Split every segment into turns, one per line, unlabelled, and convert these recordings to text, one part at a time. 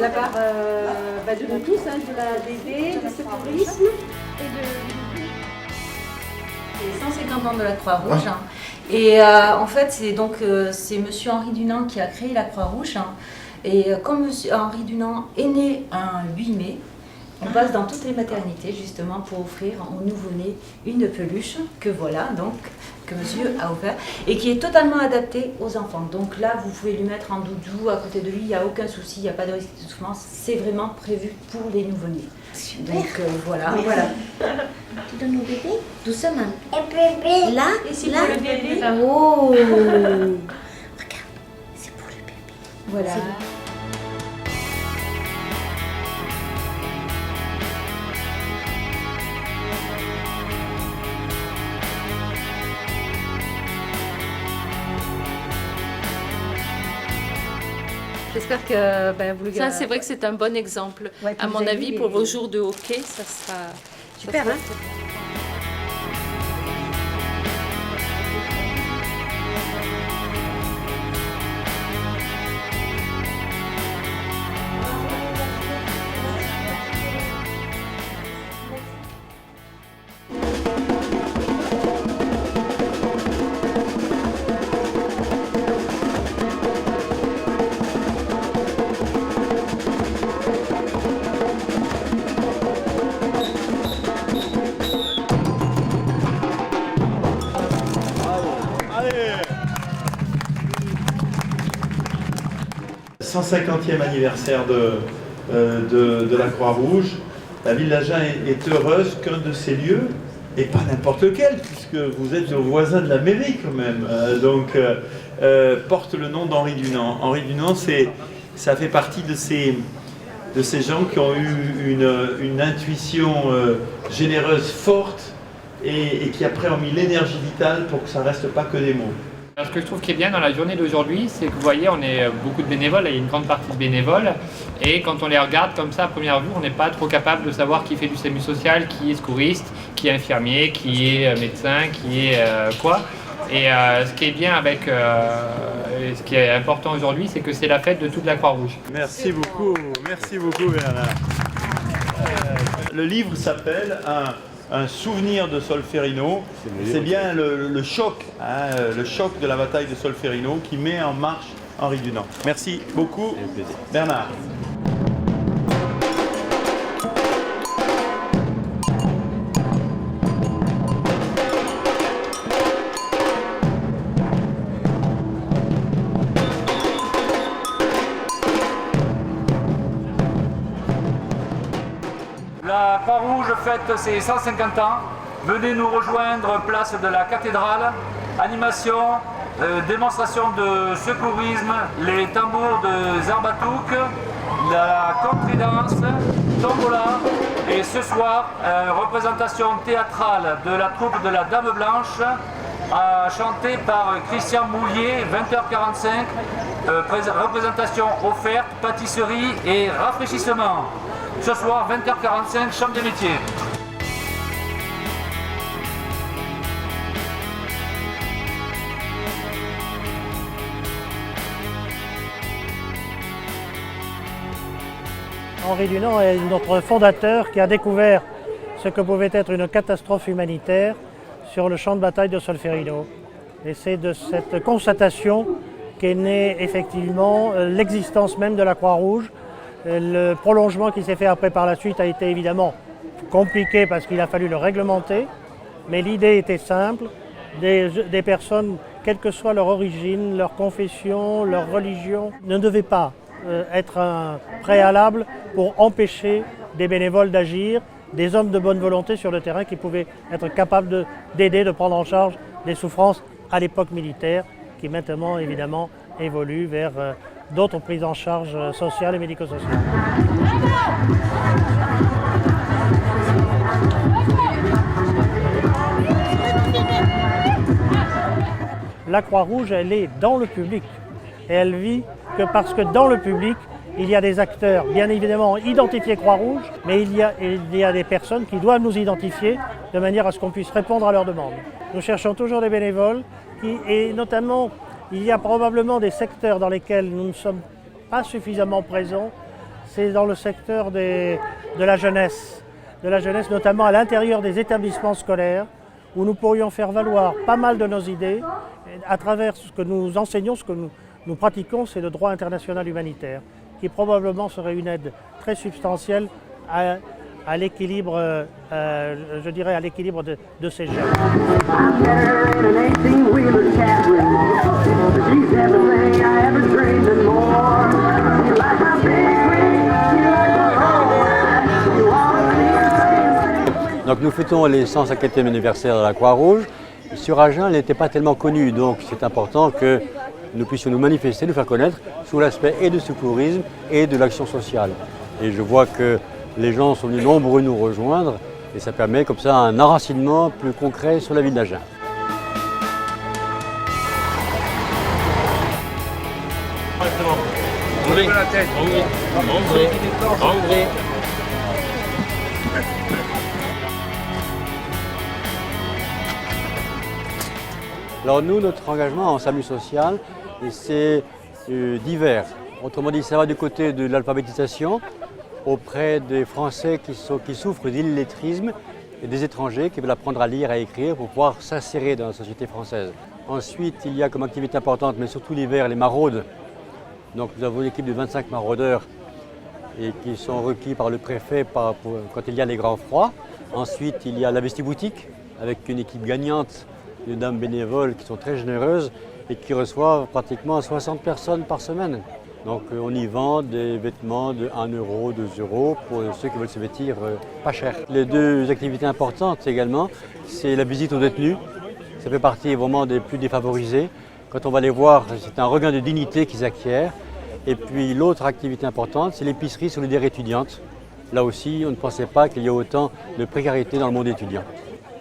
la part de nous tous, hein, de la DD, du secourisme et de...
Les 150 ans de la Croix-Rouge. Hein. Et en fait, c'est Monsieur Henri Dunant qui a créé la Croix-Rouge. Hein. Et comme Monsieur Henri Dunant est né un 8 mai, on passe dans toutes les maternités justement pour offrir aux nouveau-nés une peluche que voilà, donc, que monsieur a offert et qui est totalement adaptée aux enfants. Donc là, vous pouvez lui mettre en doudou à côté de lui, il n'y a aucun souci, il n'y a pas de risque de souffrance. C'est vraiment prévu pour les nouveau-nés. Donc voilà.
Oui.
Voilà.
Tu donnes au bébé doucement.
Et bébé.
Là,
Et c'est
là.
pour le bébé.
Oh. Regarde, c'est pour le bébé.
Voilà. J'espère que vous le
Ça, c'est vrai que c'est un bon exemple.
Ouais,
à
vous
mon
avez
avis,
vu
pour
les-
vos jours de hockey, ça sera
super,
ça
hein.
sera-
Allez 150e anniversaire de la Croix-Rouge. La ville d'Agen est heureuse qu'un de ces lieux, et pas n'importe lequel, puisque vous êtes le voisin de la mairie quand même, porte le nom d'Henri Dunant. Henri Dunant, ça fait partie de ces gens qui ont eu une intuition généreuse, forte, et qui après ont mis l'énergie vitale pour que ça ne reste pas que des mots.
Ce que je trouve qui est bien dans la journée d'aujourd'hui, c'est que vous voyez, on est beaucoup de bénévoles, il y a une grande partie de bénévoles, et quand on les regarde comme ça à première vue, on n'est pas trop capable de savoir qui fait du SAMU social, qui est secouriste, qui est infirmier, qui est médecin, qui est quoi. Et ce qui est bien avec, ce qui est important aujourd'hui, c'est que c'est la fête de toute la Croix-Rouge.
Merci beaucoup Bernard. Le livre s'appelle un souvenir de Solferino. C'est bien le choc, hein, le choc de la bataille de Solferino qui met en marche Henri Dunant. Merci beaucoup Bernard.
La Croix-Rouge fête ses 150 ans. Venez nous rejoindre place de la cathédrale. Animation, démonstration de secourisme, les tambours de Zarbatouk, la country-dance, tombola. Et ce soir, représentation théâtrale de la troupe de la Dame Blanche, chantée par Christian Moulier, 20h45. Représentation offerte, pâtisserie et rafraîchissement. Ce soir, 20h45, Chambre des métiers.
Henri Dunant est notre fondateur qui a découvert ce que pouvait être une catastrophe humanitaire sur le champ de bataille de Solferino. Et c'est de cette constatation qu'est née effectivement l'existence même de la Croix-Rouge. Le prolongement qui s'est fait après par la suite a été évidemment compliqué parce qu'il a fallu le réglementer, mais l'idée était simple, des personnes, quelle que soit leur origine, leur confession, leur religion, ne devaient pas être un préalable pour empêcher des bénévoles d'agir, des hommes de bonne volonté sur le terrain qui pouvaient être capables d'aider, de prendre en charge des souffrances à l'époque militaire, qui maintenant évidemment évoluent vers d'autres prises en charge sociales et médico-sociales. La Croix-Rouge, elle est dans le public et elle vit que parce que dans le public, il y a des acteurs, bien évidemment identifiés Croix-Rouge, mais il y a des personnes qui doivent nous identifier de manière à ce qu'on puisse répondre à leurs demandes. Nous cherchons toujours des bénévoles et notamment, il y a probablement des secteurs dans lesquels nous ne sommes pas suffisamment présents. c'est dans le secteur de la jeunesse, notamment à l'intérieur des établissements scolaires, où nous pourrions faire valoir pas mal de nos idées à travers ce que nous enseignons, ce que nous pratiquons, c'est le droit international humanitaire, qui probablement serait une aide très substantielle à l'équilibre, je dirais, à l'équilibre de ces jeunes.
Donc nous fêtons les 150e anniversaire de la Croix-Rouge. Sur Agen, elle n'était pas tellement connue, donc c'est important que nous puissions nous manifester, nous faire connaître sous l'aspect et du secourisme et de l'action sociale. Et je vois que les gens sont venus nombreux nous rejoindre et ça permet comme ça un enracinement plus concret sur la ville d'Agen. Alors nous, notre engagement en SAMU social, c'est divers. Autrement dit, ça va du côté de l'alphabétisation auprès des Français qui souffrent d'illettrisme et des étrangers qui veulent apprendre à lire et à écrire pour pouvoir s'insérer dans la société française. Ensuite, il y a comme activité importante, mais surtout l'hiver, les maraudes. Donc nous avons une équipe de 25 maraudeurs et qui sont requis par le préfet quand il y a les grands froids. Ensuite, il y a la vestiboutique avec une équipe gagnante de dames bénévoles qui sont très généreuses et qui reçoivent pratiquement 60 personnes par semaine. Donc on y vend des vêtements de 1 euro, 2 euros pour ceux qui veulent se vêtir pas cher. Les deux activités importantes également, c'est la visite aux détenus. Ça fait partie vraiment des plus défavorisés. Quand on va les voir, c'est un regain de dignité qu'ils acquièrent. Et puis l'autre activité importante, c'est l'épicerie solidaire étudiante. Là aussi, on ne pensait pas qu'il y ait autant de précarité dans le monde étudiant.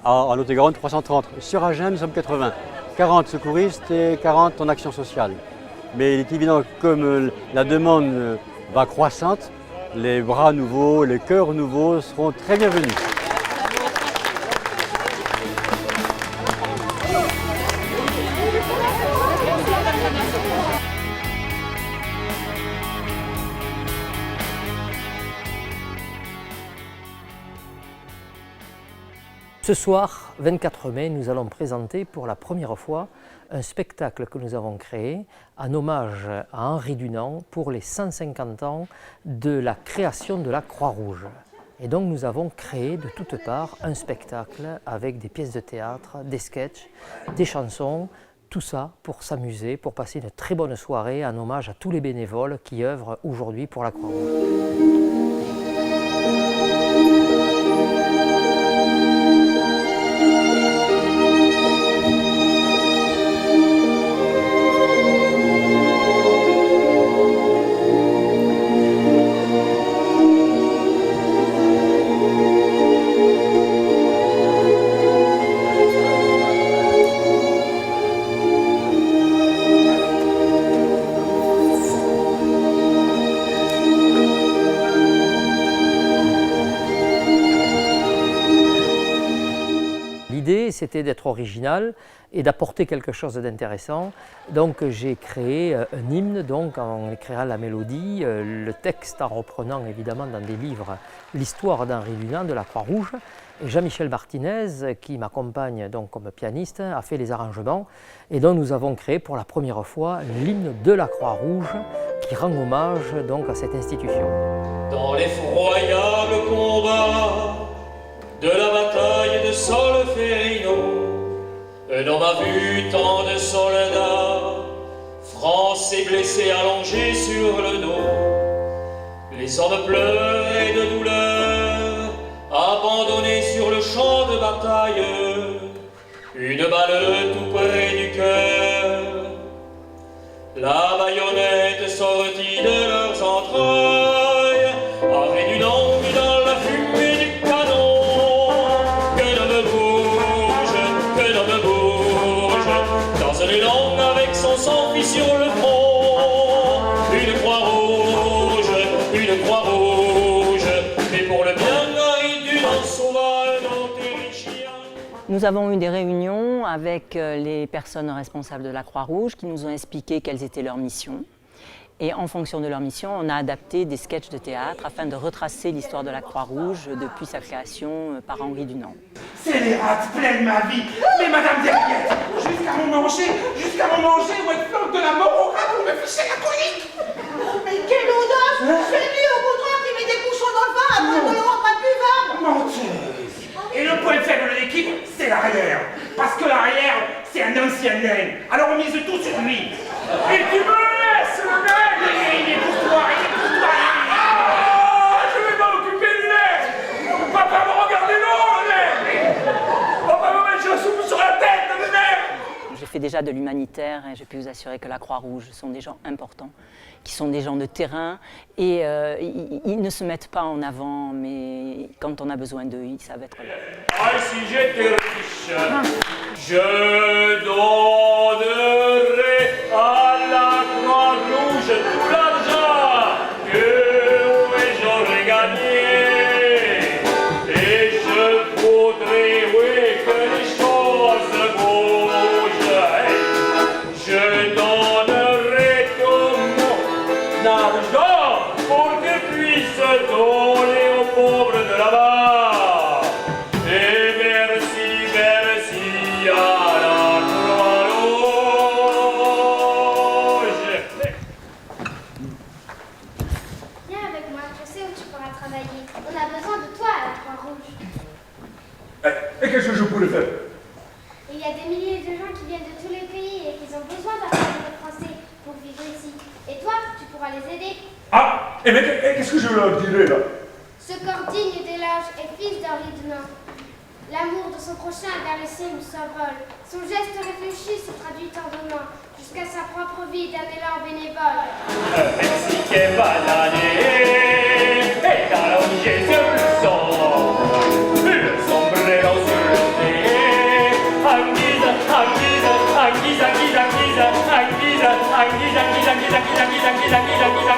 En Lot-et-Garonne, 330. Sur Agen, nous sommes 80. 40 secouristes et 40 en action sociale. Mais il est évident que comme la demande va croissante, les bras nouveaux, les cœurs nouveaux seront très bienvenus.
Ce soir, 24 mai, nous allons présenter pour la première fois un spectacle que nous avons créé en hommage à Henri Dunant pour les 150 ans de la création de la Croix-Rouge. Et donc nous avons créé de toutes parts un spectacle avec des pièces de théâtre, des sketchs, des chansons, tout ça pour s'amuser, pour passer une très bonne soirée en hommage à tous les bénévoles qui œuvrent aujourd'hui pour la Croix-Rouge. L'idée, c'était d'être original et d'apporter quelque chose d'intéressant. Donc j'ai créé un hymne donc, en créant la mélodie, le texte en reprenant évidemment dans des livres l'histoire d'Henri Dunant de la Croix-Rouge. Et Jean-Michel Martinez, qui m'accompagne donc comme pianiste, a fait les arrangements. Et donc nous avons créé pour la première fois l'hymne de la Croix-Rouge qui rend hommage donc, à cette institution.
Dans l'effroyable combat de la bataille de Solferino, un homme a vu tant de soldats français blessés allongés sur le dos. Les hommes pleuraient de douleur, abandonnés sur le champ de bataille, une balle tout près du cœur. La baïonnette sortit de leurs entrailles, avec une ongle dans la fumée du canon. Avec son sang fit sur le front une croix rouge, mais pour le bien Henri Dunant sauva un Autrichien.
Nous avons eu des réunions avec les personnes responsables de la Croix-Rouge qui nous ont expliqué quelles étaient leurs missions. Et en fonction de leur mission, on a adapté des sketchs de théâtre afin de retracer l'histoire de la Croix-Rouge depuis sa création par Henri Dunant.
C'est les rats pleines ma vie. Mais Madame Derriette, jusqu'à mon manger, où elle plante de la mort au rat pour me ficher la colique.
Mais quelle audace! C'est lui, au contraire, qui met des bouchons dans le vin après de le rendre imbuvable!
Menteuse. Et le point faible de l'équipe, c'est l'arrière. Parce que l'arrière, c'est un ancien nain. Alors on mise tout sur lui. Et tu me laisses, le nain! Il est pour toi, Ah, je vais m'occuper du nain. Papa me regarde non, le nain. Papa me met la soupe sur la tête, le nain.
J'ai fait déjà de l'humanitaire et je peux vous assurer que la Croix-Rouge sont des gens importants, qui sont des gens de terrain et ils ne se mettent pas en avant, mais quand on a besoin d'eux, ils savent être là.
Ah, si j'étais riche, je donnerais à la Croix-Rouge tout l'argent que j'aurais gagné. Et je voudrais, oui, que les choses bougent. Je donnerais tout mon argent pour que puisse donner aux pauvres de là-bas. Et merci, merci à la Croix-Rouge.
Viens avec moi, je sais où tu pourras travailler. On a besoin de toi à la Croix-Rouge.
Et qu'est-ce que je pourrais faire?
Il y a des milliers de gens qui viennent de tous les pays et qui ont besoin d'apprendre le français pour vivre ici. Et toi, tu pourras les aider.
Ah, et mais qu'est-ce que je leur dirais là?
Ce corps digne d'éloge est fils d'Henri Dunant. L'amour de son prochain vers les cimes s'envole. Son geste réfléchi se traduit en donnant, jusqu'à sa propre vie d'un élan bénévole.
Mexique est banané, et allongé sur le son, le sombrero sur le nez, anguisa, anguisa, anguisa, anguisa, anguisa, anguisa, anguisa, anguisa, anguisa, anguisa, anguisa, anguisa, anguisa,